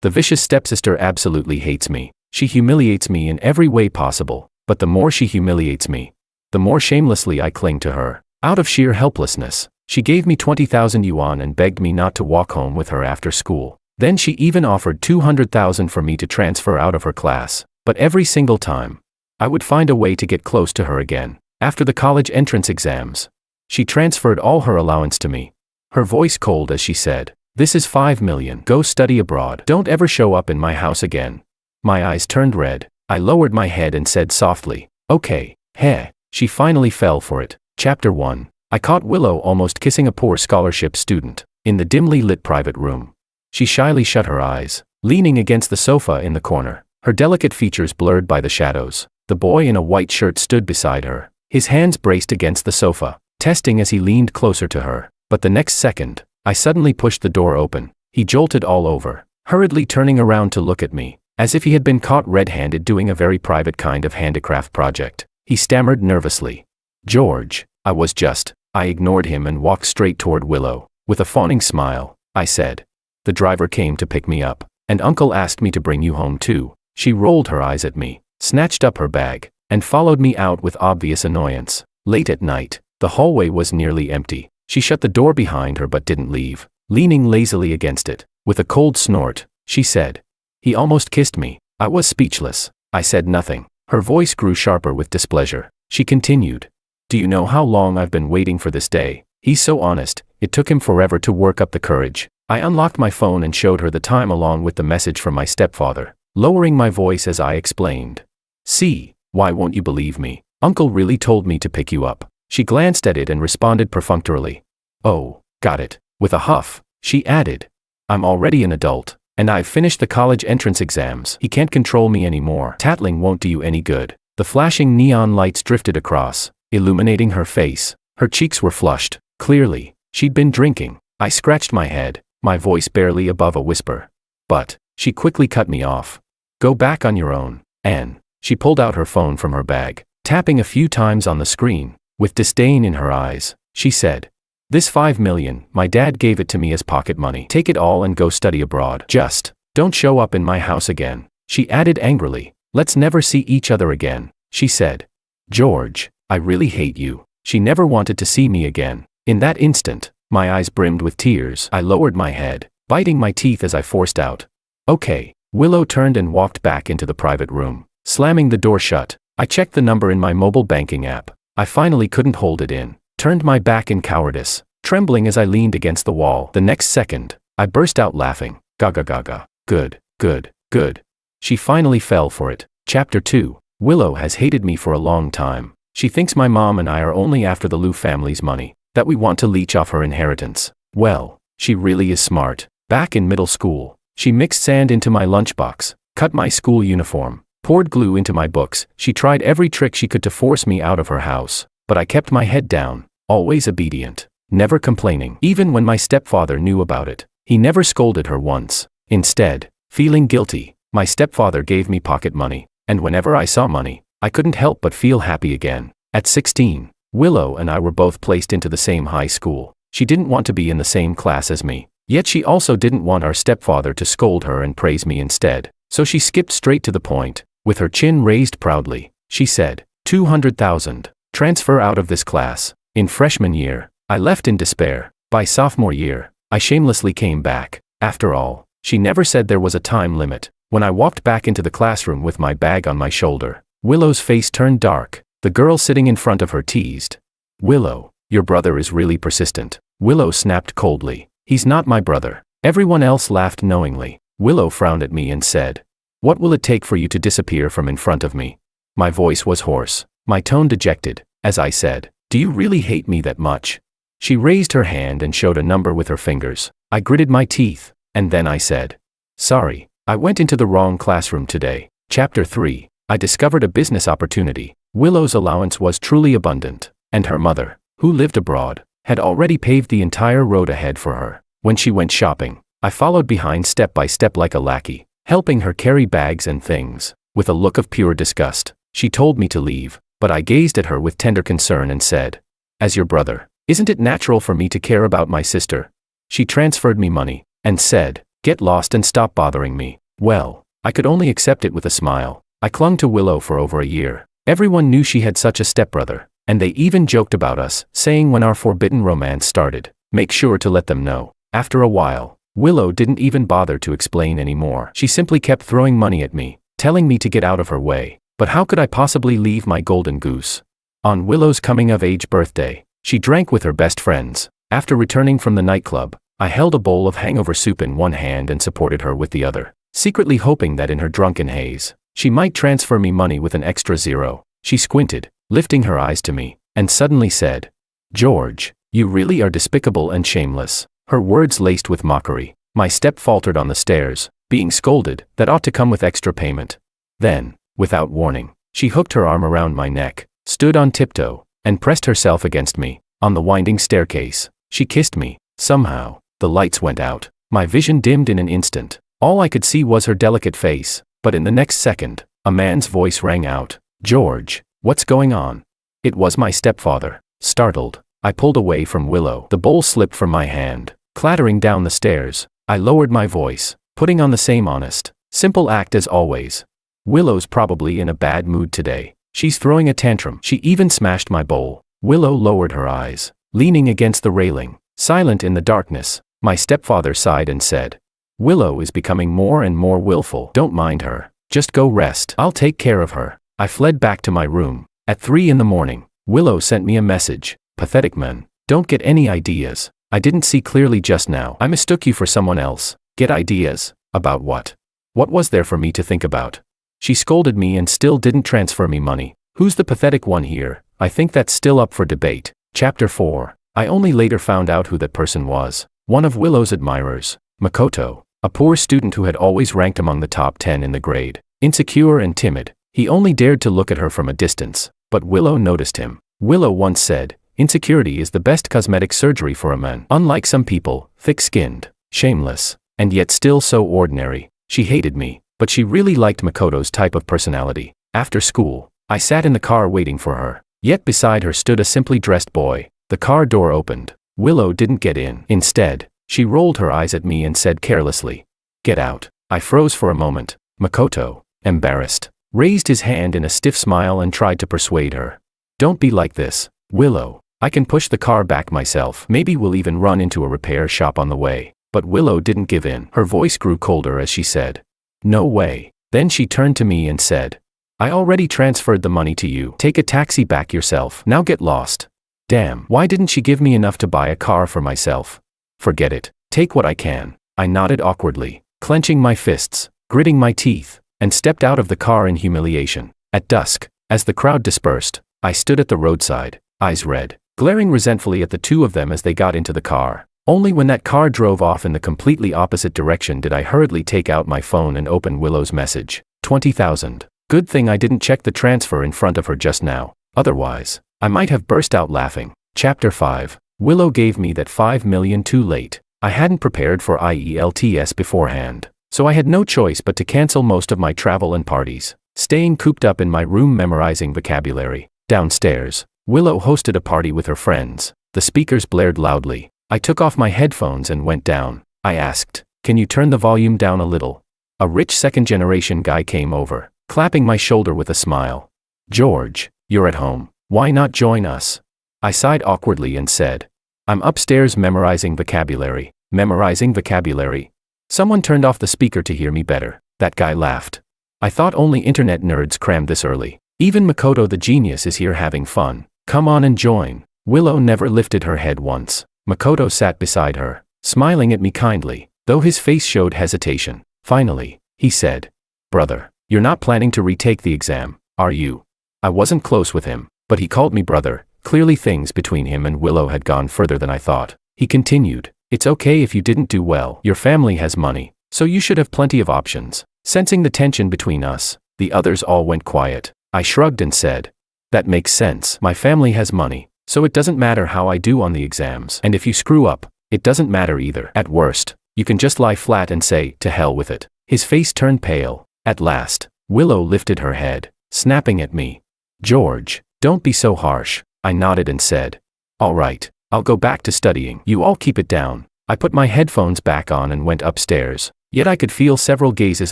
The vicious stepsister absolutely hates me. She humiliates me in every way possible, but the more she humiliates me, the more shamelessly I cling to her. Out of sheer helplessness, she gave me 20,000 yuan and begged me not to walk home with her after school. Then she even offered 200,000 for me to transfer out of her class, but every single time, I would find a way to get close to her again. After the college entrance exams, she transferred all her allowance to me. Her voice cold as she said, "This is 5 million. Go study abroad. Don't ever show up in my house again." My eyes turned red. I lowered my head and said softly, "Okay, heh." She finally fell for it. Chapter 1. I caught Willow almost kissing a poor scholarship student in the dimly lit private room. She shyly shut her eyes, leaning against the sofa in the corner, her delicate features blurred by the shadows. The boy in a white shirt stood beside her, his hands braced against the sofa, testing as he leaned closer to her. But the next second, I suddenly pushed the door open. He jolted all over, hurriedly turning around to look at me, as if he had been caught red-handed doing a very private kind of handicraft project. He stammered nervously, "George, I ignored him and walked straight toward Willow. With a fawning smile, I said, "The driver came to pick me up, and Uncle asked me to bring you home too." She rolled her eyes at me, snatched up her bag, and followed me out with obvious annoyance. Late at night, the hallway was nearly empty. She shut the door behind her but didn't leave, leaning lazily against it. With a cold snort, she said, "He almost kissed me." I was speechless. I said nothing. Her voice grew sharper with displeasure. She continued, "Do you know how long I've been waiting for this day? He's so honest, it took him forever to work up the courage." I unlocked my phone and showed her the time along with the message from my stepfather, lowering my voice as I explained. "See, why won't you believe me? Uncle really told me to pick you up." She glanced at it and responded perfunctorily. "Oh, got it." With a huff, she added, "I'm already an adult, and I've finished the college entrance exams. He can't control me anymore. Tattling won't do you any good." The flashing neon lights drifted across, illuminating her face. Her cheeks were flushed. Clearly, she'd been drinking. I scratched my head, my voice barely above a whisper. "But," she quickly cut me off. "Go back on your own, Anne." She pulled out her phone from her bag, tapping a few times on the screen. With disdain in her eyes, she said, "This 5 million, my dad gave it to me as pocket money. Take it all and go study abroad. Just don't show up in my house again." She added angrily, "Let's never see each other again." She said, "George, I really hate you." She never wanted to see me again. In that instant, my eyes brimmed with tears. I lowered my head, biting my teeth as I forced out, "Okay." Willow turned and walked back into the private room, slamming the door shut. I checked the number in my mobile banking app. I finally couldn't hold it in, turned my back in cowardice, trembling as I leaned against the wall. The next second, I burst out laughing. Gaga gaga. Good, good, good. She finally fell for it. Chapter 2. Willow has hated me for a long time. She thinks my mom and I are only after the Liu family's money, that we want to leech off her inheritance. Well, she really is smart. Back in middle school, she mixed sand into my lunchbox, cut my school uniform, poured glue into my books. She tried every trick she could to force me out of her house, but I kept my head down, always obedient, never complaining. Even when my stepfather knew about it, he never scolded her once. Instead, feeling guilty, my stepfather gave me pocket money, and whenever I saw money, I couldn't help but feel happy again. At 16, Willow and I were both placed into the same high school. She didn't want to be in the same class as me, yet she also didn't want our stepfather to scold her and praise me instead, so she skipped straight to the point. With her chin raised proudly, she said, 200,000, transfer out of this class. In freshman year, I left in despair. By sophomore year, I shamelessly came back. After all, she never said there was a time limit. When I walked back into the classroom with my bag on my shoulder, Willow's face turned dark. The girl sitting in front of her teased, "Willow, your brother is really persistent." Willow snapped coldly, "He's not my brother." Everyone else laughed knowingly. Willow frowned at me and said, "What will it take for you to disappear from in front of me?" My voice was hoarse, my tone dejected, as I said, "Do you really hate me that much?" She raised her hand and showed a number with her fingers. I gritted my teeth, and then I said, "Sorry, I went into the wrong classroom today." Chapter 3. I discovered a business opportunity. Willow's allowance was truly abundant, and her mother, who lived abroad, had already paved the entire road ahead for her. When she went shopping, I followed behind step by step like a lackey, helping her carry bags and things. With a look of pure disgust, she told me to leave, but I gazed at her with tender concern and said, "As your brother, isn't it natural for me to care about my sister?" She transferred me money, and said, Get lost and stop bothering me. Well, I could only accept it with a smile. I clung to Willow for over a year. Everyone knew she had such a stepbrother, and they even joked about us, saying when our forbidden romance started, make sure to let them know. After a while, Willow didn't even bother to explain anymore. She simply kept throwing money at me, telling me to get out of her way. But how could I possibly leave my golden goose? On Willow's coming-of-age birthday, she drank with her best friends. After returning from the nightclub, I held a bowl of hangover soup in one hand and supported her with the other, secretly hoping that in her drunken haze, she might transfer me money with an extra zero. She squinted, lifting her eyes to me, and suddenly said, "George, you really are despicable and shameless." Her words laced with mockery. My step faltered on the stairs, being scolded, that ought to come with extra payment. Then, without warning, she hooked her arm around my neck, stood on tiptoe, and pressed herself against me. On the winding staircase, she kissed me. Somehow, the lights went out. My vision dimmed in an instant. All I could see was her delicate face, but in the next second, a man's voice rang out. "George, what's going on?" It was my stepfather. Startled, I pulled away from Willow. The bowl slipped from my hand, clattering down the stairs. I lowered my voice, putting on the same honest, simple act as always. "Willow's probably in a bad mood today. She's throwing a tantrum." She even smashed my bowl. Willow lowered her eyes, leaning against the railing, silent in the darkness. My stepfather sighed and said, "Willow is becoming more and more willful. Don't mind her. Just go rest. I'll take care of her." I fled back to my room. At 3 in the morning, Willow sent me a message. "Pathetic man. Don't get any ideas. I didn't see clearly just now. I mistook you for someone else. Get ideas. About what? What was there for me to think about?" She scolded me and still didn't transfer me money. Who's the pathetic one here? I think that's still up for debate. Chapter 4. I only later found out who that person was. One of Willow's admirers, Makoto, a poor student who had always ranked among the top 10 in the grade. Insecure and timid, he only dared to look at her from a distance, but Willow noticed him. Willow once said, "Insecurity is the best cosmetic surgery for a man." Unlike some people, thick-skinned, shameless, and yet still so ordinary, she hated me, but she really liked Makoto's type of personality. After school, I sat in the car waiting for her, yet beside her stood a simply dressed boy. The car door opened. Willow didn't get in. Instead, she rolled her eyes at me and said carelessly, "Get out." I froze for a moment. Makoto, embarrassed, raised his hand in a stiff smile and tried to persuade her. "Don't be like this, Willow. I can push the car back myself. Maybe we'll even run into a repair shop on the way." But Willow didn't give in. Her voice grew colder as she said, "No way." Then she turned to me and said, "I already transferred the money to you. Take a taxi back yourself. Now get lost." Damn, why didn't she give me enough to buy a car for myself? Forget it. Take what I can. I nodded awkwardly, clenching my fists, gritting my teeth, and stepped out of the car in humiliation. At dusk, as the crowd dispersed, I stood at the roadside, eyes red, glaring resentfully at the two of them as they got into the car. Only when that car drove off in the completely opposite direction did I hurriedly take out my phone and open Willow's message. 20,000. Good thing I didn't check the transfer in front of her just now. Otherwise, I might have burst out laughing. Chapter 5. Willow gave me that 5 million too late. I hadn't prepared for IELTS beforehand, so I had no choice but to cancel most of my travel and parties, staying cooped up in my room memorizing vocabulary. Downstairs, Willow hosted a party with her friends. The speakers blared loudly. I took off my headphones and went down. I asked, "Can you turn the volume down a little?" A rich second-generation guy came over, clapping my shoulder with a smile. "George, you're at home. Why not join us?" I sighed awkwardly and said, "I'm upstairs memorizing vocabulary." Memorizing vocabulary? Someone turned off the speaker to hear me better. That guy laughed. "I thought only internet nerds crammed this early. Even Makoto the genius is here having fun. Come on and join." Willow never lifted her head once. Makoto sat beside her, smiling at me kindly, though his face showed hesitation. Finally, he said, "Brother, you're not planning to retake the exam, are you?" I wasn't close with him, but he called me brother. Clearly things between him and Willow had gone further than I thought. He continued, "It's okay if you didn't do well. Your family has money, so you should have plenty of options." Sensing the tension between us, the others all went quiet. I shrugged and said, "That makes sense. My family has money, so it doesn't matter how I do on the exams. And if you screw up, it doesn't matter either. At worst, you can just lie flat and say, 'To hell with it.'" His face turned pale. At last, Willow lifted her head, snapping at me. "George, don't be so harsh." I nodded and said, "All right, I'll go back to studying. You all keep it down." I put my headphones back on and went upstairs. Yet I could feel several gazes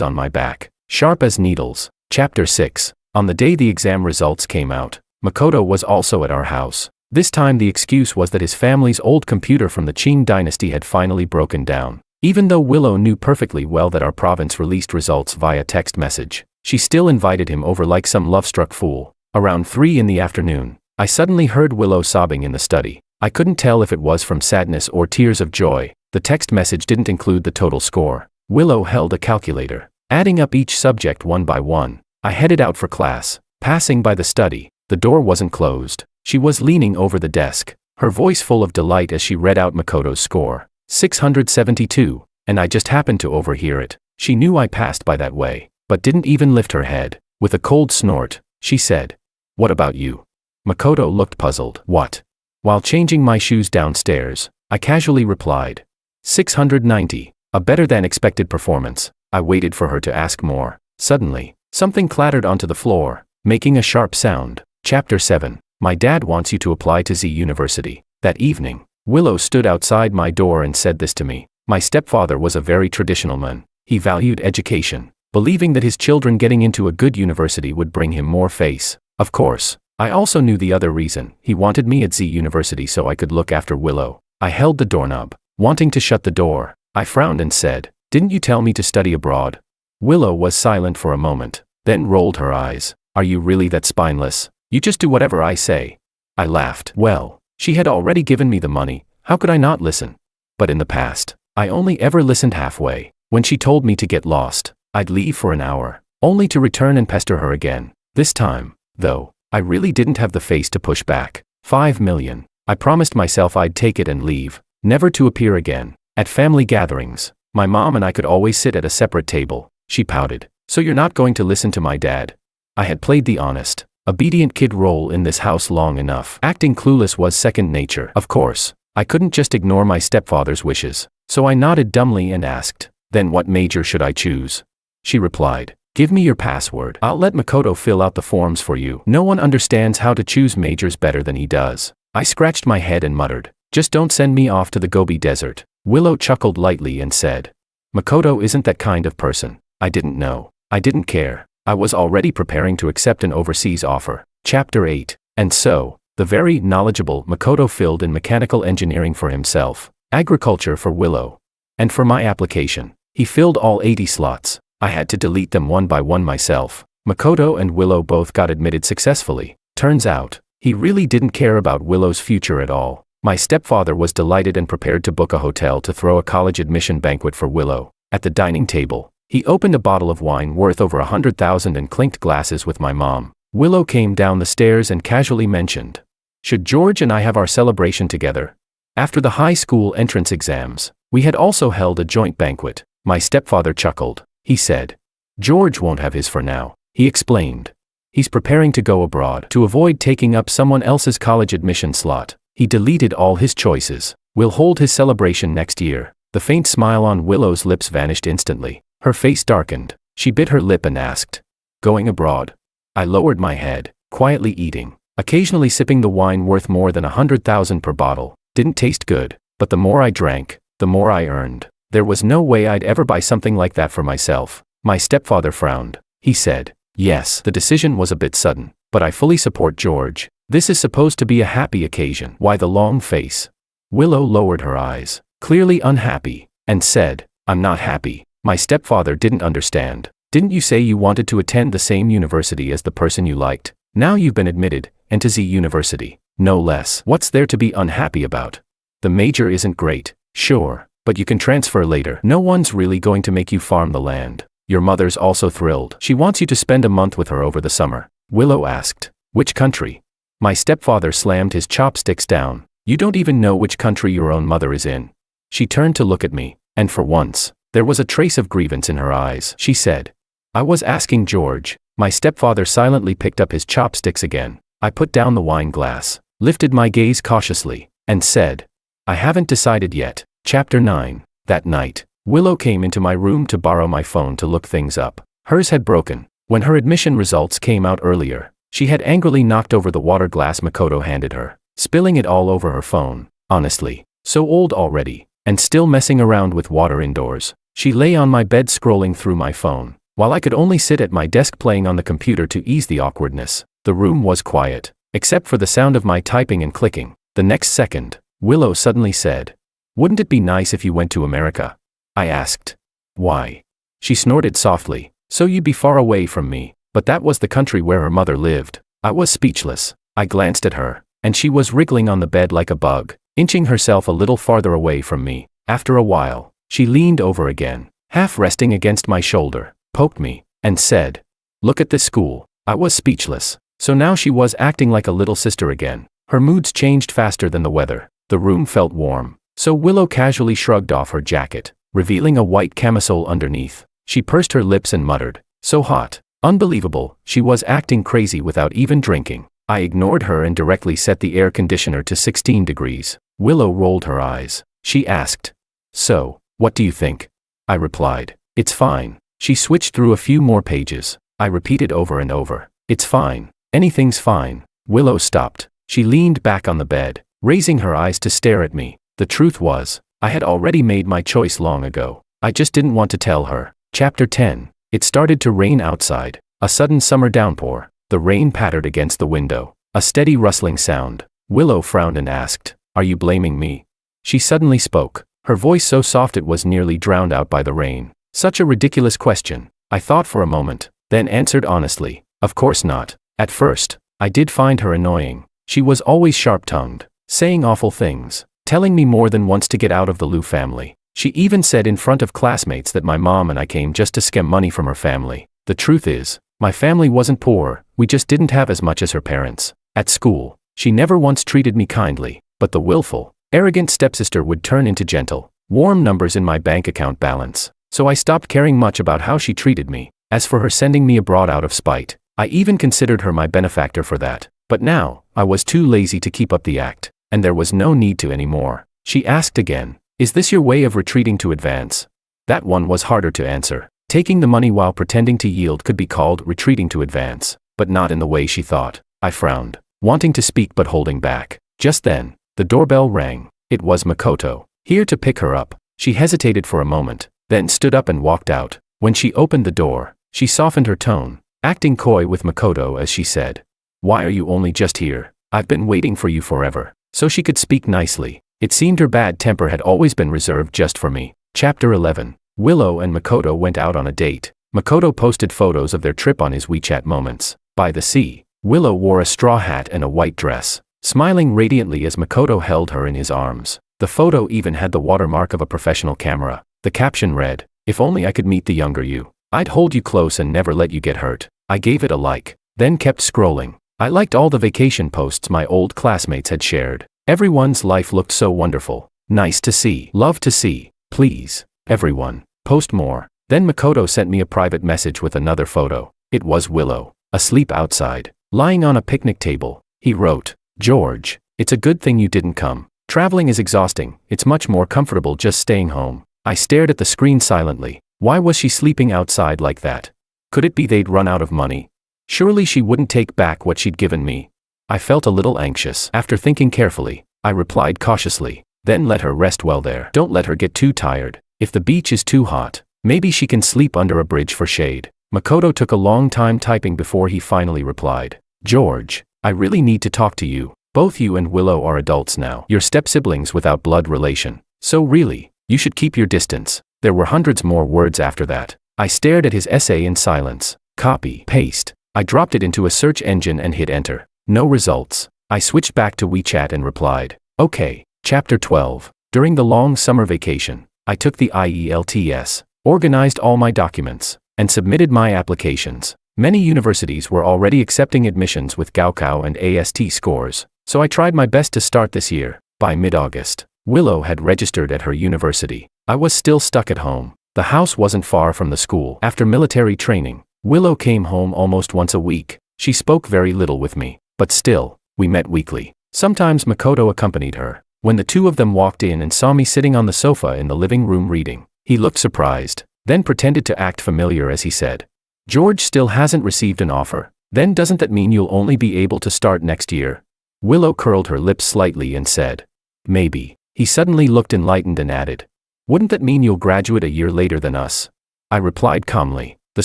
on my back, sharp as needles. Chapter 6. On the day the exam results came out, Makoto was also at our house. This time the excuse was that his family's old computer from the Qing dynasty had finally broken down. Even though Willow knew perfectly well that our province released results via text message, she still invited him over like some love-struck fool. Around 3 in the afternoon, I suddenly heard Willow sobbing in the study. I couldn't tell if it was from sadness or tears of joy. The text message didn't include the total score. Willow held a calculator, adding up each subject one by one. I headed out for class. Passing by the study, the door wasn't closed. She was leaning over the desk, her voice full of delight as she read out Makoto's score. 672, and I just happened to overhear it. She knew I passed by that way, but didn't even lift her head. With a cold snort, she said, "What about you?" Makoto looked puzzled. "What?" While changing my shoes downstairs, I casually replied, 690, a better than expected performance. I waited for her to ask more. Suddenly, something clattered onto the floor, making a sharp sound. Chapter 7. My dad wants you to apply to Z University. That evening, Willow stood outside my door and said this to me. My stepfather was a very traditional man. He valued education, believing that his children getting into a good university would bring him more face. Of course, I also knew the other reason. He wanted me at Z University so I could look after Willow. I held the doorknob, wanting to shut the door. I frowned and said, "Didn't you tell me to study abroad?" Willow was silent for a moment, then rolled her eyes. "Are you really that spineless? You just do whatever I say." I laughed. Well, she had already given me the money. How could I not listen? But in the past, I only ever listened halfway. When she told me to get lost, I'd leave for an hour, only to return and pester her again. This time, though, I really didn't have the face to push back. 5 million. I promised myself I'd take it and leave, never to appear again. At family gatherings, my mom and I could always sit at a separate table. She pouted. "So you're not going to listen to my dad?" I had played the honest, obedient kid role in this house long enough. Acting clueless was second nature. Of course, I couldn't just ignore my stepfather's wishes, so I nodded dumbly and asked, "Then what major should I choose?" She replied, "Give me your password. I'll let Makoto fill out the forms for you. No one understands how to choose majors better than he does." I scratched my head and muttered, "Just don't send me off to the Gobi Desert." Willow chuckled lightly and said, "Makoto isn't that kind of person." I didn't know. I didn't care. I was already preparing to accept an overseas offer. Chapter 8. And so, the very knowledgeable Makoto filled in mechanical engineering for himself, agriculture for Willow, and for my application, he filled all 80 slots. I had to delete them one by one myself. Makoto and Willow both got admitted successfully. Turns out, he really didn't care about Willow's future at all. My stepfather was delighted and prepared to book a hotel to throw a college admission banquet for Willow. At the dining table, he opened a bottle of wine worth over 100,000 and clinked glasses with my mom. Willow came down the stairs and casually mentioned, "Should George and I have our celebration together?" After the high school entrance exams, we had also held a joint banquet. My stepfather chuckled. He said, "George won't have his for now," he explained. "He's preparing to go abroad to avoid taking up someone else's college admission slot. He deleted all his choices. We'll hold his celebration next year." The faint smile on Willow's lips vanished instantly. Her face darkened. She bit her lip and asked, "Going abroad?" I lowered my head, quietly eating, occasionally sipping the wine worth more than 100,000 per bottle. Didn't taste good, but the more I drank, the more I earned. There was no way I'd ever buy something like that for myself. My stepfather frowned. He said, "Yes, the decision was a bit sudden, but I fully support George. This is supposed to be a happy occasion." Why the long face? Willow lowered her eyes, clearly unhappy, and said, "I'm not happy." My stepfather didn't understand. "Didn't you say you wanted to attend the same university as the person you liked? Now you've been admitted, and to Z University, no less. What's there to be unhappy about? The major isn't great, sure, but you can transfer later. No one's really going to make you farm the land." Your mother's also thrilled. She wants you to spend a month with her over the summer. Willow asked, "Which country?" My stepfather slammed his chopsticks down. "You don't even know which country your own mother is in." She turned to look at me, and for once, there was a trace of grievance in her eyes. She said, "I was asking George." My stepfather silently picked up his chopsticks again. I put down the wine glass, lifted my gaze cautiously, and said, "I haven't decided yet." Chapter 9. That night, Willow came into my room to borrow my phone to look things up. Hers had broken. When her admission results came out earlier, she had angrily knocked over the water glass Makoto handed her, spilling it all over her phone. Honestly, so old already, and still messing around with water indoors. She lay on my bed scrolling through my phone, while I could only sit at my desk playing on the computer to ease the awkwardness. The room was quiet, except for the sound of my typing and clicking. The next second, Willow suddenly said, "Wouldn't it be nice if you went to America?" I asked. "Why?" She snorted softly. "So you'd be far away from me." But that was the country where her mother lived. I was speechless. I glanced at her, and she was wriggling on the bed like a bug, inching herself a little farther away from me. After a while, she leaned over again, half resting against my shoulder, poked me, and said, "Look at this school." I was speechless. So now she was acting like a little sister again. Her moods changed faster than the weather. The room felt warm, so Willow casually shrugged off her jacket, revealing a white camisole underneath. She pursed her lips and muttered, "So hot." Unbelievable, she was acting crazy without even drinking. I ignored her and directly set the air conditioner to 16 degrees. Willow rolled her eyes. She asked, "So, what do you think?" I replied, "It's fine." She switched through a few more pages. I repeated over and over, "It's fine. Anything's fine." Willow stopped. She leaned back on the bed, raising her eyes to stare at me. The truth was, I had already made my choice long ago. I just didn't want to tell her. Chapter 10. It started to rain outside. A sudden summer downpour. The rain pattered against the window. A steady rustling sound. Willow frowned and asked, "Are you blaming me?" She suddenly spoke, her voice so soft it was nearly drowned out by the rain. Such a ridiculous question. I thought for a moment, then answered honestly, "Of course not." At first, I did find her annoying. She was always sharp-tongued, saying awful things, telling me more than once to get out of the Liu family. She even said in front of classmates that my mom and I came just to skim money from her family. The truth is, my family wasn't poor, we just didn't have as much as her parents. At school, she never once treated me kindly, but the willful, arrogant stepsister would turn into gentle, warm numbers in my bank account balance. So I stopped caring much about how she treated me. As for her sending me abroad out of spite, I even considered her my benefactor for that. But now, I was too lazy to keep up the act, and there was no need to anymore. She asked again, "Is this your way of retreating to advance?" That one was harder to answer. Taking the money while pretending to yield could be called retreating to advance, but not in the way she thought. I frowned, wanting to speak but holding back. Just then, the doorbell rang. It was Makoto, here to pick her up. She hesitated for a moment, then stood up and walked out. When she opened the door, she softened her tone, acting coy with Makoto as she said, "Why are you only just here? I've been waiting for you forever." So she could speak nicely. It seemed her bad temper had always been reserved just for me. Chapter 11. Willow and Makoto went out on a date. Makoto posted photos of their trip on his WeChat Moments. By the sea, Willow wore a straw hat and a white dress, smiling radiantly as Makoto held her in his arms. The photo even had the watermark of a professional camera. The caption read, "If only I could meet the younger you. I'd hold you close and never let you get hurt." I gave it a like, then kept scrolling. I liked all the vacation posts my old classmates had shared. Everyone's life looked so wonderful. Nice to see. Love to see. Please, everyone, post more. Then Makoto sent me a private message with another photo. It was Willow, asleep outside, lying on a picnic table. He wrote, "George, it's a good thing you didn't come. Traveling is exhausting. It's much more comfortable just staying home." I stared at the screen silently. Why was she sleeping outside like that? Could it be they'd run out of money? Surely she wouldn't take back what she'd given me. I felt a little anxious. After thinking carefully, I replied cautiously, "Then let her rest well there. Don't let her get too tired. If the beach is too hot, maybe she can sleep under a bridge for shade." Makoto took a long time typing before he finally replied, "George, I really need to talk to you. Both you and Willow are adults now. You're step-siblings without blood relation. So really, you should keep your distance." There were hundreds more words after that. I stared at his essay in silence. Copy, paste. I dropped it into a search engine and hit enter. No results. I switched back to WeChat and replied, "Okay." Chapter 12. During the long summer vacation, I took the IELTS, organized all my documents, and submitted my applications. Many universities were already accepting admissions with Gaokao and AST scores, so I tried my best to start this year. By mid-August, Willow had registered at her university. I was still stuck at home. The house wasn't far from the school. After military training, Willow came home almost once a week. She spoke very little with me, but still, we met weekly. Sometimes Makoto accompanied her. When the two of them walked in and saw me sitting on the sofa in the living room reading, he looked surprised, then pretended to act familiar as he said, "George still hasn't received an offer. Then doesn't that mean you'll only be able to start next year?" Willow curled her lips slightly and said, "Maybe." He suddenly looked enlightened and added, Wouldn't that mean you'll graduate a year later than us? I replied calmly. The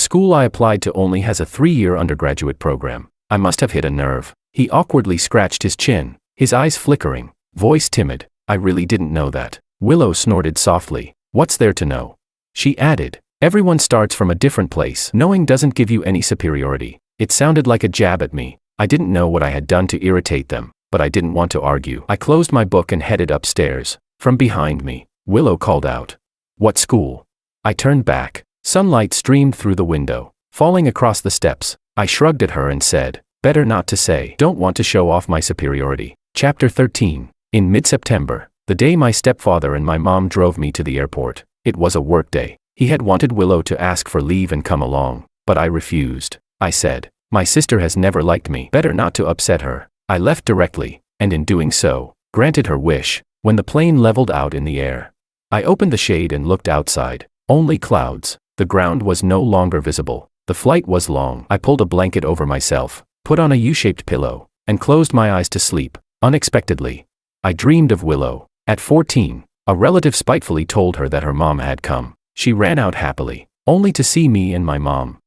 school I applied to only has a 3-year undergraduate program. I must have hit a nerve. He awkwardly scratched his chin, his eyes flickering, voice timid. I really didn't know that. Willow snorted softly. What's there to know? She added. Everyone starts from a different place. Knowing doesn't give you any superiority. It sounded like a jab at me. I didn't know what I had done to irritate them, but I didn't want to argue. I closed my book and headed upstairs. From behind me, Willow called out. What school? I turned back. Sunlight streamed through the window, falling across the steps. I shrugged at her and said, better not to say. Don't want to show off my superiority. Chapter 13. In mid-September, the day my stepfather and my mom drove me to the airport. It was a work day. He had wanted Willow to ask for leave and come along, but I refused. I said, my sister has never liked me. Better not to upset her. I left directly, and in doing so, granted her wish. When the plane leveled out in the air, I opened the shade and looked outside. Only clouds. The ground was no longer visible. The flight was long. I pulled a blanket over myself, put on a U-shaped pillow, and closed my eyes to sleep. Unexpectedly, I dreamed of Willow. At 14, a relative spitefully told her that her mom had come. She ran out happily, only to see me and my mom.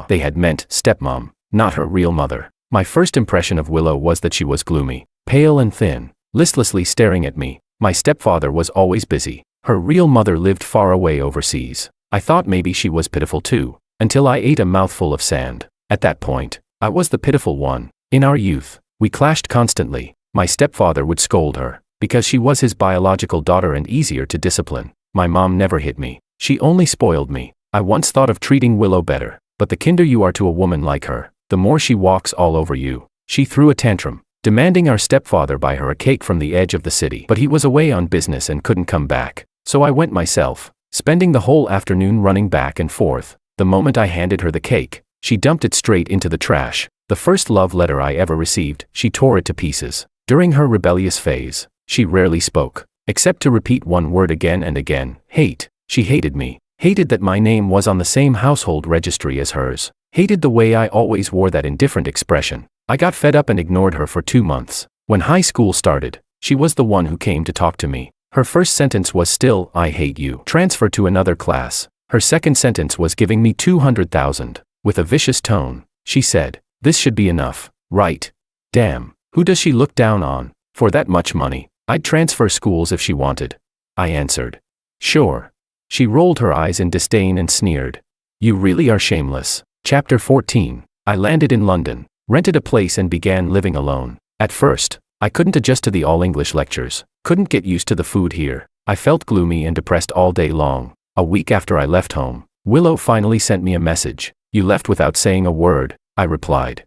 They had meant stepmom, not her real mother. My first impression of Willow was that she was gloomy, pale and thin, listlessly staring at me. My stepfather was always busy. Her real mother lived far away overseas. I thought maybe she was pitiful too, until I ate a mouthful of sand. At that point, I was the pitiful one. In our youth, we clashed constantly. My stepfather would scold her, because she was his biological daughter and easier to discipline. My mom never hit me. She only spoiled me. I once thought of treating Willow better, but the kinder you are to a woman like her, the more she walks all over you. She threw a tantrum, demanding our stepfather buy her a cake from the edge of the city. But he was away on business and couldn't come back, so I went myself, spending the whole afternoon running back and forth. The moment I handed her the cake, she dumped it straight into the trash. The first love letter I ever received, she tore it to pieces. During her rebellious phase, she rarely spoke, except to repeat one word again and again, hate. She hated me, hated that my name was on the same household registry as hers, hated the way I always wore that indifferent expression. I got fed up and ignored her for 2 months. When high school started, she was the one who came to talk to me. Her first sentence was still, I hate you. Transfer to another class. Her second sentence was giving me 200,000. With a vicious tone, she said, this should be enough, right? Damn, who does she look down on? For that much money, I'd transfer schools if she wanted. I answered, sure. She rolled her eyes in disdain and sneered. You really are shameless. Chapter 14. I landed in London, rented a place and began living alone. At first, I couldn't adjust to the all-English lectures, couldn't get used to the food here. I felt gloomy and depressed all day long. A week after I left home, Willow finally sent me a message. You left without saying a word, I replied.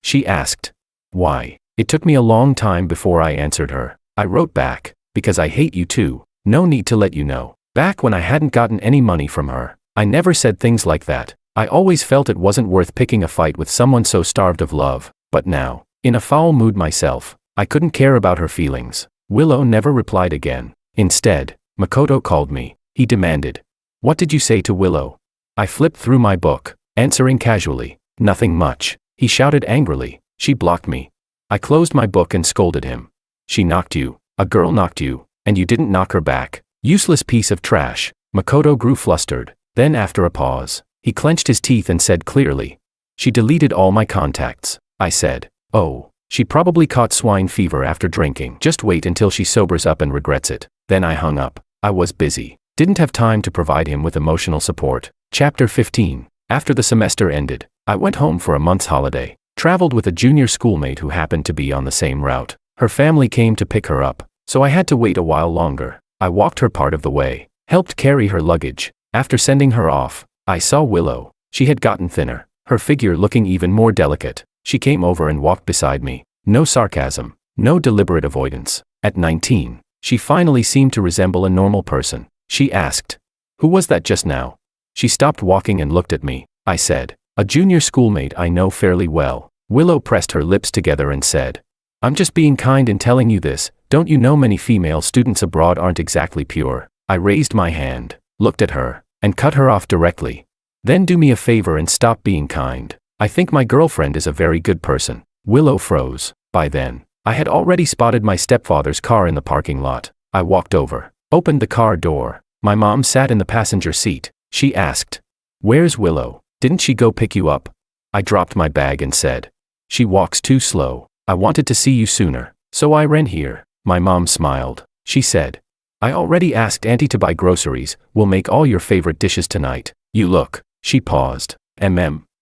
She asked. Why? It took me a long time before I answered her. I wrote back, because I hate you too. No need to let you know. Back when I hadn't gotten any money from her, I never said things like that. I always felt it wasn't worth picking a fight with someone so starved of love. But now, in a foul mood myself, I couldn't care about her feelings. Willow never replied again. Instead, Makoto called me. He demanded, what did you say to Willow? I flipped through my book, answering casually, nothing much. He shouted angrily, she blocked me. I closed my book and scolded him. She knocked you, a girl knocked you, and you didn't knock her back. Useless piece of trash. Makoto grew flustered. Then after a pause, he clenched his teeth and said clearly, she deleted all my contacts. I said, oh, she probably caught swine fever after drinking. Just wait until she sobers up and regrets it. Then I hung up. I was busy. Didn't have time to provide him with emotional support. Chapter 15. After the semester ended, I went home for a month's holiday. Traveled with a junior schoolmate who happened to be on the same route. Her family came to pick her up, so I had to wait a while longer. I walked her part of the way, helped carry her luggage. After sending her off, I saw Willow. She had gotten thinner, her figure looking even more delicate. She came over and walked beside me. No sarcasm, no deliberate avoidance. At 19, she finally seemed to resemble a normal person. She asked, who was that just now? She stopped walking and looked at me. I said, a junior schoolmate I know fairly well. Willow pressed her lips together and said, I'm just being kind in telling you this. Don't you know many female students abroad aren't exactly pure? I raised my hand, looked at her, and cut her off directly. Then do me a favor and stop being kind. I think my girlfriend is a very good person. Willow froze. By then, I had already spotted my stepfather's car in the parking lot. I walked over, opened the car door, My mom sat in the passenger seat. She asked, "Where's Willow? Didn't she go pick you up?" I dropped my bag and said, "She walks too slow. I wanted to see you sooner, so I ran here." My mom smiled. She said, "I already asked Auntie to buy groceries. We'll make all your favorite dishes tonight. You look." She paused.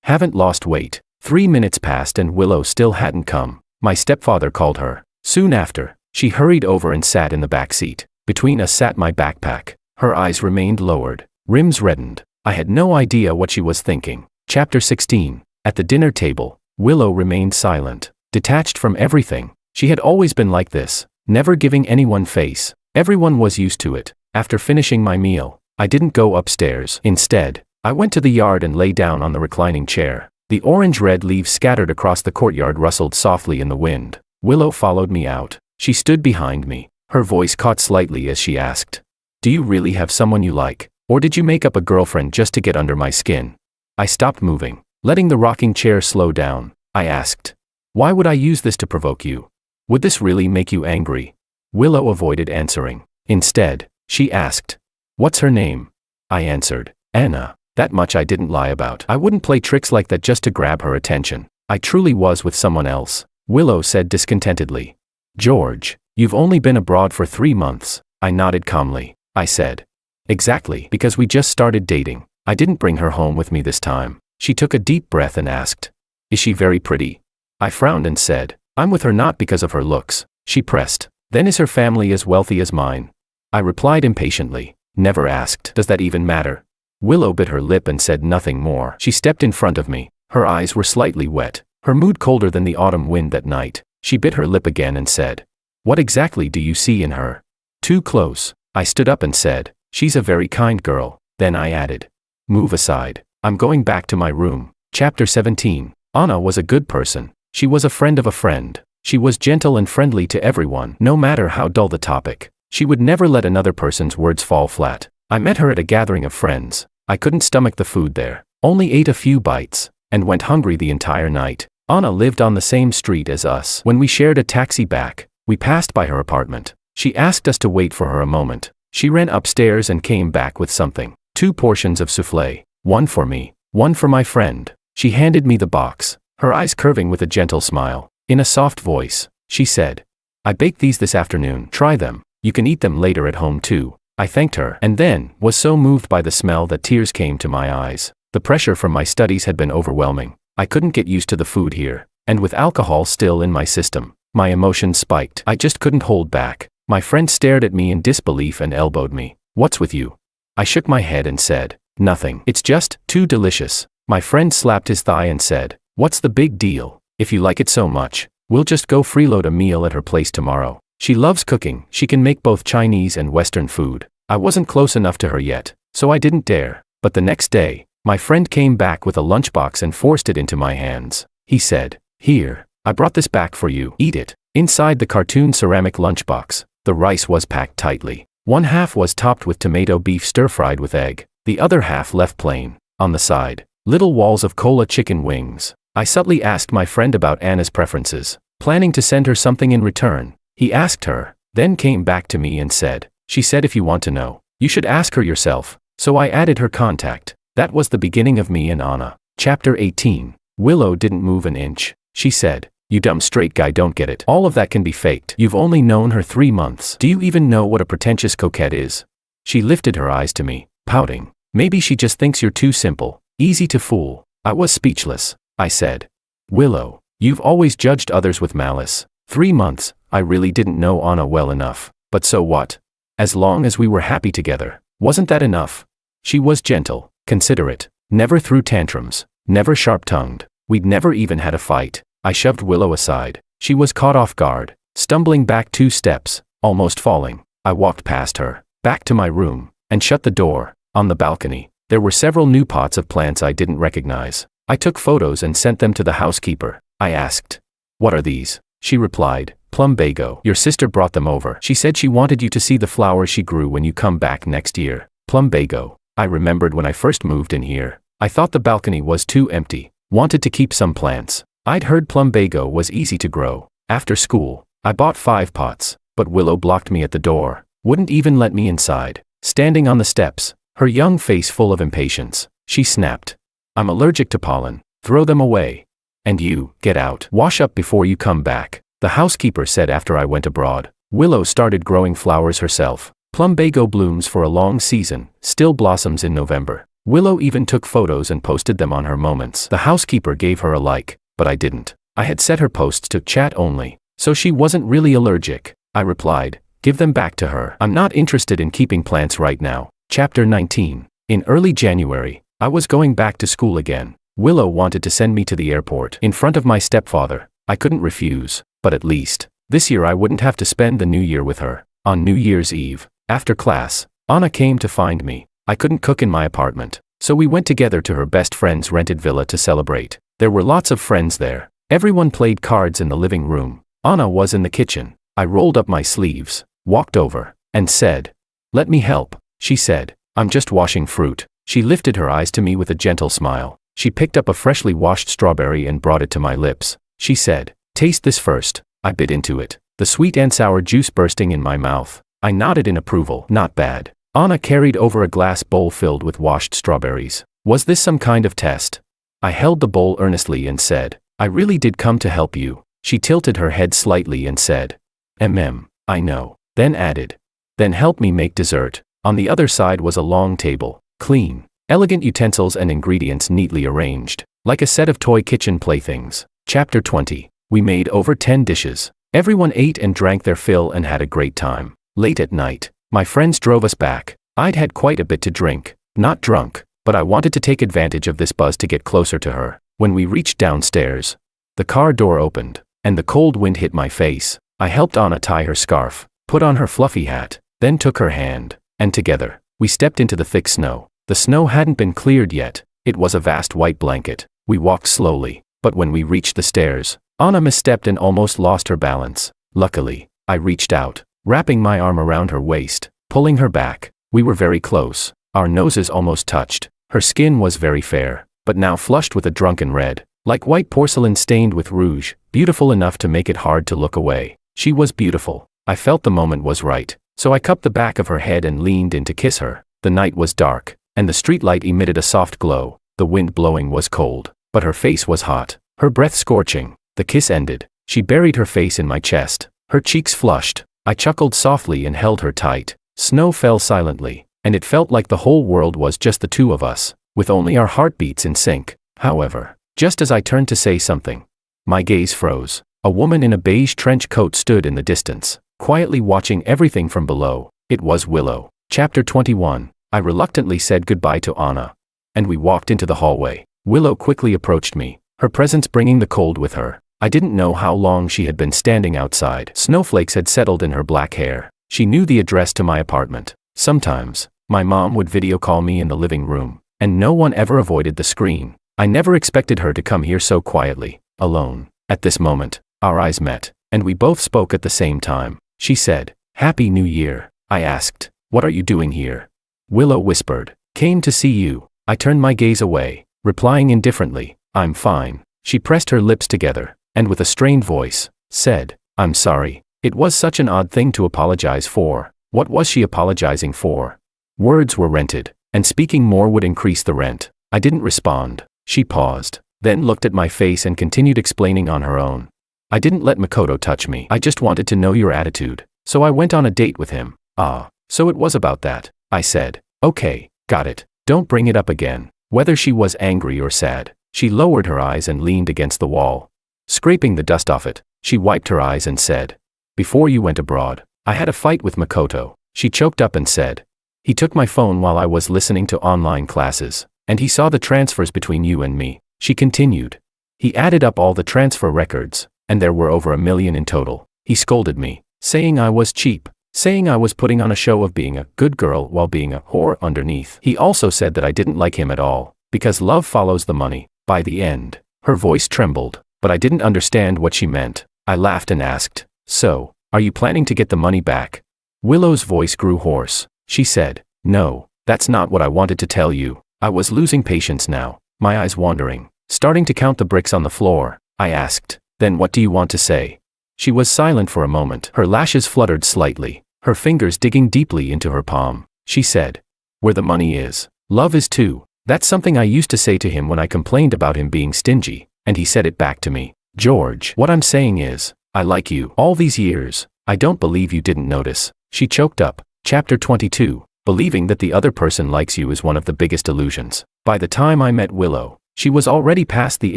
Haven't lost weight." 3 minutes passed and Willow still hadn't come. My stepfather called her. Soon after, she hurried over and sat in the back seat. Between us sat my backpack. Her eyes remained lowered. Rims reddened. I had no idea what she was thinking. Chapter 16. At the dinner table, Willow remained silent, detached from everything. She had always been like this, never giving anyone face. Everyone was used to it. After finishing my meal, I didn't go upstairs. Instead, I went to the yard and lay down on the reclining chair. The orange-red leaves scattered across the courtyard rustled softly in the wind. Willow followed me out. She stood behind me. Her voice caught slightly as she asked, "Do you really have someone you like? Or did you make up a girlfriend just to get under my skin?" I stopped moving, letting the rocking chair slow down. I asked, "Why would I use this to provoke you? Would this really make you angry?" Willow avoided answering. Instead, she asked, "What's her name?" I answered, "Anna." That much I didn't lie about. I wouldn't play tricks like that just to grab her attention. I truly was with someone else. Willow said discontentedly, "George, you've only been abroad for 3 months. I nodded calmly. I said, "Exactly, because we just started dating. I didn't bring her home with me this time." She took a deep breath and asked, "Is she very pretty?" I frowned and said, "I'm with her not because of her looks." She pressed, "Then is her family as wealthy as mine?" I replied impatiently, "Never asked. Does that even matter?" Willow bit her lip and said nothing more. She stepped in front of me. Her eyes were slightly wet, her mood colder than the autumn wind that night. She bit her lip again and said, "What exactly do you see in her?" "Too close." I stood up and said, "She's a very kind girl." Then I added, "Move aside. I'm going back to my room." Chapter 17. Anna was a good person. She was a friend of a friend. She was gentle and friendly to everyone, no matter how dull the topic. She would never let another person's words fall flat. I met her at a gathering of friends. I couldn't stomach the food there, only ate a few bites, and went hungry the entire night. Anna lived on the same street as us. When we shared a taxi back, we passed by her apartment. She asked us to wait for her a moment. She ran upstairs and came back with something. 2 portions of soufflé, one for me, one for my friend. She handed me the box, her eyes curving with a gentle smile. In a soft voice, she said, "I baked these this afternoon. Try them. You can eat them later at home too." I thanked her and then was so moved by the smell that tears came to my eyes. The pressure from my studies had been overwhelming. I couldn't get used to the food here, and with alcohol still in my system, my emotions spiked. I just couldn't hold back. My friend stared at me in disbelief and elbowed me. "What's with you?" I shook my head and said, "Nothing. It's just too delicious." My friend slapped his thigh and said, "What's the big deal? If you like it so much, we'll just go freeload a meal at her place tomorrow. She loves cooking. She can make both Chinese and Western food." I wasn't close enough to her yet, so I didn't dare. But the next day, my friend came back with a lunchbox and forced it into my hands. He said, "Here, I brought this back for you. Eat it." Inside the cartoon ceramic lunchbox, the rice was packed tightly. One half was topped with tomato beef stir-fried with egg, the other half left plain. On the side, little walls of cola chicken wings. I subtly asked my friend about Anna's preferences, planning to send her something in return. He asked her, then came back to me and said, "She said if you want to know, you should ask her yourself." So I added her contact. That was the beginning of me and Anna. Chapter 18. Willow didn't move an inch. She said, "You dumb straight guy don't get it. All of that can be faked. You've only known her 3 months. Do you even know what a pretentious coquette is?" She lifted her eyes to me, pouting. "Maybe she just thinks you're too simple, easy to fool." I was speechless. I said, "Willow, you've always judged others with malice. 3 months, I really didn't know Anna well enough. But so what? As long as we were happy together, wasn't that enough?" She was gentle, considerate, never threw tantrums, never sharp-tongued. We'd never even had a fight. I shoved Willow aside. She was caught off guard, stumbling back 2 steps, almost falling. I walked past her, back to my room, and shut the door. On the balcony, there were several new pots of plants I didn't recognize. I took photos and sent them to the housekeeper. I asked, "What are these?" She replied, "Plumbago. Your sister brought them over. She said she wanted you to see the flowers she grew when you come back next year." Plumbago. I remembered when I first moved in here. I thought the balcony was too empty, wanted to keep some plants. I'd heard plumbago was easy to grow. After school, I bought 5 pots, but Willow blocked me at the door, wouldn't even let me inside. standing on the steps, her young face full of impatience. She snapped. I'm allergic to pollen. Throw them away. And you, get out. Wash up before you come back, the housekeeper said after I went abroad. Willow started growing flowers herself. Plumbago blooms for a long season, still blossoms in November. Willow even took photos and posted them on her moments. The housekeeper gave her a like, but I didn't. I had set her posts to chat only, so she wasn't really allergic. I replied, give them back to her. I'm not interested in keeping plants right now. Chapter 19. In early January, I was going back to school again. Willow wanted to send me to the airport in front of my stepfather. I couldn't refuse, but at least, this year I wouldn't have to spend the new year with her. On New Year's Eve, after class, Anna came to find me. I couldn't cook in my apartment, so we went together to her best friend's rented villa to celebrate. There were lots of friends there. Everyone played cards in the living room. Anna was in the kitchen. I rolled up my sleeves, walked over, and said, let me help. She said, I'm just washing fruit. She lifted her eyes to me with a gentle smile. She picked up a freshly washed strawberry and brought it to my lips. She said, taste this first. I bit into it, the sweet and sour juice bursting in my mouth. I nodded in approval. Not bad. Anna carried over a glass bowl filled with washed strawberries. Was this some kind of test? I held the bowl earnestly and said, I really did come to help you. She tilted her head slightly and said, I know. Then added, then help me make dessert. On the other side was a long table, clean, elegant utensils and ingredients neatly arranged, like a set of toy kitchen playthings. Chapter 20. We made over 10 dishes. Everyone ate and drank their fill and had a great time. Late at night, my friends drove us back. I'd had quite a bit to drink, not drunk, but I wanted to take advantage of this buzz to get closer to her. When we reached downstairs, the car door opened, and the cold wind hit my face. I helped Anna tie her scarf, put on her fluffy hat, then took her hand, and together, we stepped into the thick snow. The snow hadn't been cleared yet. It was a vast white blanket. We walked slowly, but when we reached the stairs, Anna misstepped and almost lost her balance. Luckily, I reached out, wrapping my arm around her waist, pulling her back. We were very close. Our noses almost touched. Her skin was very fair, but now flushed with a drunken red, like white porcelain stained with rouge, beautiful enough to make it hard to look away. She was beautiful. I felt the moment was right, so I cupped the back of her head and leaned in to kiss her. The night was dark, and the streetlight emitted a soft glow. The wind blowing was cold, but her face was hot, her breath scorching. The kiss ended. She buried her face in my chest, her cheeks flushed. I chuckled softly and held her tight. Snow fell silently, and it felt like the whole world was just the two of us, with only our heartbeats in sync. However, just as I turned to say something, my gaze froze. A woman in a beige trench coat stood in the distance, quietly watching everything from below. It was Willow. Chapter 21. I reluctantly said goodbye to Anna, and we walked into the hallway. Willow quickly approached me, her presence bringing the cold with her. I didn't know how long she had been standing outside. Snowflakes had settled in her black hair. She knew the address to my apartment. Sometimes, my mom would video call me in the living room, and no one ever avoided the screen. I never expected her to come here so quietly, alone. At this moment, our eyes met, and we both spoke at the same time. She said, Happy New Year. I asked, what are you doing here? Willow whispered, came to see you. I turned my gaze away, replying indifferently, I'm fine. She pressed her lips together, and with a strained voice, said, I'm sorry. It was such an odd thing to apologize for. What was she apologizing for? Words were rented, and speaking more would increase the rent. I didn't respond. She paused, then looked at my face and continued explaining on her own. I didn't let Makoto touch me. I just wanted to know your attitude, so I went on a date with him. Ah, so it was about that. I said, okay, got it. Don't bring it up again. Whether she was angry or sad, she lowered her eyes and leaned against the wall. Scraping the dust off it, she wiped her eyes and said, before you went abroad, I had a fight with Makoto. She choked up and said, he took my phone while I was listening to online classes, and he saw the transfers between you and me. She continued. He added up all the transfer records, and there were over 1 million in total. He scolded me, saying I was cheap, saying I was putting on a show of being a good girl while being a whore underneath. He also said that I didn't like him at all, because love follows the money. By the end, her voice trembled, but I didn't understand what she meant. I laughed and asked, so, are you planning to get the money back? Willow's voice grew hoarse. She said, no, that's not what I wanted to tell you. I was losing patience now, my eyes wandering, starting to count the bricks on the floor. I asked, then what do you want to say? She was silent for a moment. Her lashes fluttered slightly, her fingers digging deeply into her palm. she said. Where the money is, love is too. That's something I used to say to him when I complained about him being stingy, and he said it back to me. George, what I'm saying is, I like you. All these years, I don't believe you didn't notice. She choked up. Chapter 22. Believing that the other person likes you is one of the biggest illusions. By the time I met Willow, she was already past the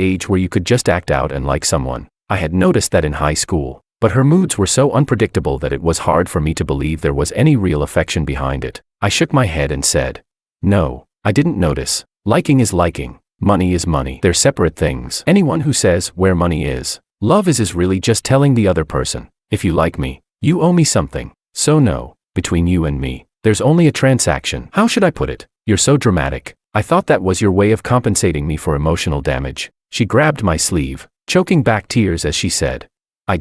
age where you could just act out and like someone. I had noticed that in high school, but her moods were so unpredictable that it was hard for me to believe there was any real affection behind it. I shook my head and said, no, I didn't notice. Liking is liking. Money is money. They're separate things. Anyone who says where money is, love is really just telling the other person, if you like me, you owe me something. So no, between you and me, there's only a transaction. How should I put it? You're so dramatic. I thought that was your way of compensating me for emotional damage. She grabbed my sleeve, choking back tears as she said, I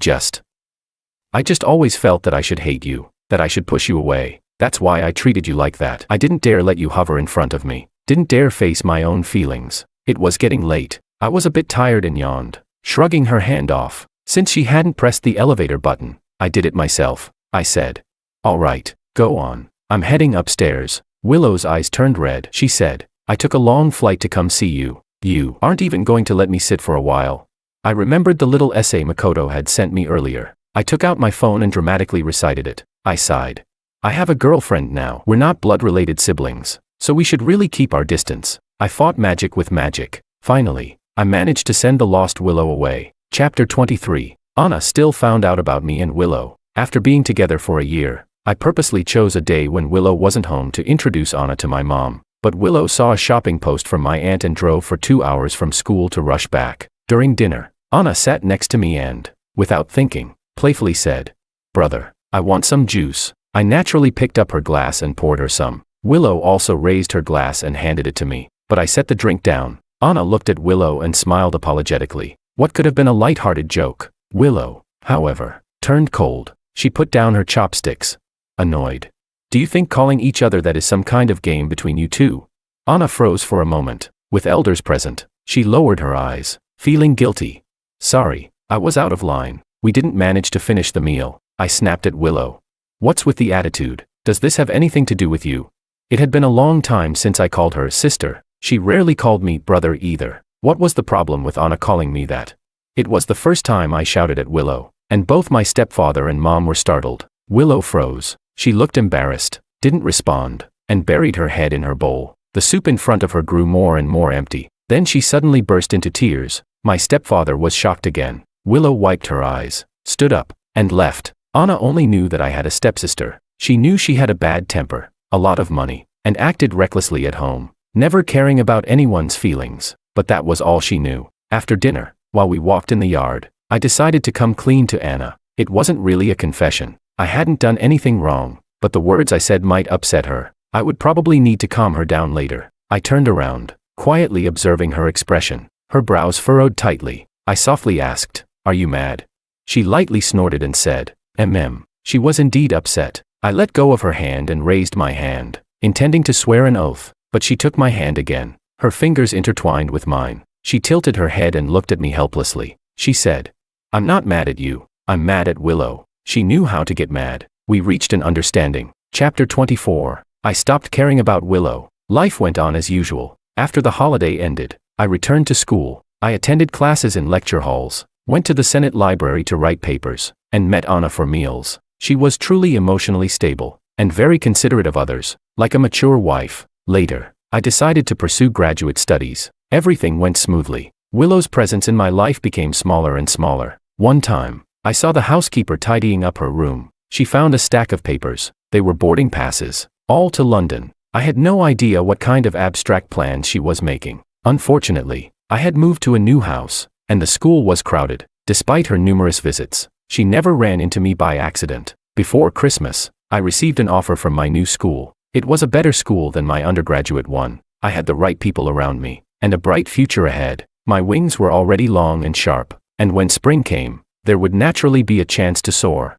just always felt that I should hate you, that I should push you away. That's why I treated you like that. I didn't dare let you hover in front of me. Didn't dare face my own feelings. It was getting late. I was a bit tired and yawned, shrugging her hand off. Since she hadn't pressed the elevator button, I did it myself. I said, all right, go on. I'm heading upstairs. Willow's eyes turned red. She said, I took a long flight to come see you. You aren't even going to let me sit for a while. I remembered the little essay Makoto had sent me earlier. I took out my phone and dramatically recited it. I sighed. I have a girlfriend now. We're not blood-related siblings, so we should really keep our distance. I fought magic with magic. Finally, I managed to send the lost Willow away. Chapter 23. Anna still found out about me and Willow. After being together for a year, I purposely chose a day when Willow wasn't home to introduce Anna to my mom. But Willow saw a shopping post from my aunt and drove for 2 hours from school to rush back. During dinner, Anna sat next to me and, without thinking, playfully said, brother, I want some juice. I naturally picked up her glass and poured her some. Willow also raised her glass and handed it to me, but I set the drink down. Anna looked at Willow and smiled apologetically. What could have been a light-hearted joke? Willow, however, turned cold. She put down her chopsticks. Annoyed. Do you think calling each other that is some kind of game between you two? Anna froze for a moment. With elders present, she lowered her eyes, feeling guilty. Sorry, I was out of line. We didn't manage to finish the meal. I snapped at Willow. What's with the attitude? Does this have anything to do with you? It had been a long time since I called her sister. She rarely called me brother either. What was the problem with Anna calling me that? It was the first time I shouted at Willow, and both my stepfather and mom were startled. Willow froze. She looked embarrassed, didn't respond, and buried her head in her bowl. The soup in front of her grew more and more empty. Then she suddenly burst into tears. My stepfather was shocked again. Willow wiped her eyes, stood up, and left. Anna only knew that I had a stepsister. She knew she had a bad temper, a lot of money, and acted recklessly at home, never caring about anyone's feelings. But that was all she knew. After dinner, while we walked in the yard, I decided to come clean to Anna. It wasn't really a confession. I hadn't done anything wrong, but the words I said might upset her. I would probably need to calm her down later. I turned around, quietly observing her expression. Her brows furrowed tightly. I softly asked, are you mad? She lightly snorted and said, She was indeed upset. I let go of her hand and raised my hand, intending to swear an oath, but she took my hand again. Her fingers intertwined with mine. She tilted her head and looked at me helplessly. She said, I'm not mad at you. I'm mad at Willow. She knew how to get mad. We reached an understanding. Chapter 24. I stopped caring about Willow. Life went on as usual. After the holiday ended, I returned to school. I attended classes in lecture halls, went to the Senate library to write papers, and met Anna for meals. She was truly emotionally stable, and very considerate of others, like a mature wife. Later, I decided to pursue graduate studies. Everything went smoothly. Willow's presence in my life became smaller and smaller. One time, I saw the housekeeper tidying up her room. She found a stack of papers. They were boarding passes, all to London. I had no idea what kind of abstract plans she was making. Unfortunately, I had moved to a new house, and the school was crowded. Despite her numerous visits, she never ran into me by accident. Before Christmas, I received an offer from my new school. It was a better school than my undergraduate one. I had the right people around me, and a bright future ahead. My wings were already long and sharp, and when spring came, there would naturally be a chance to soar.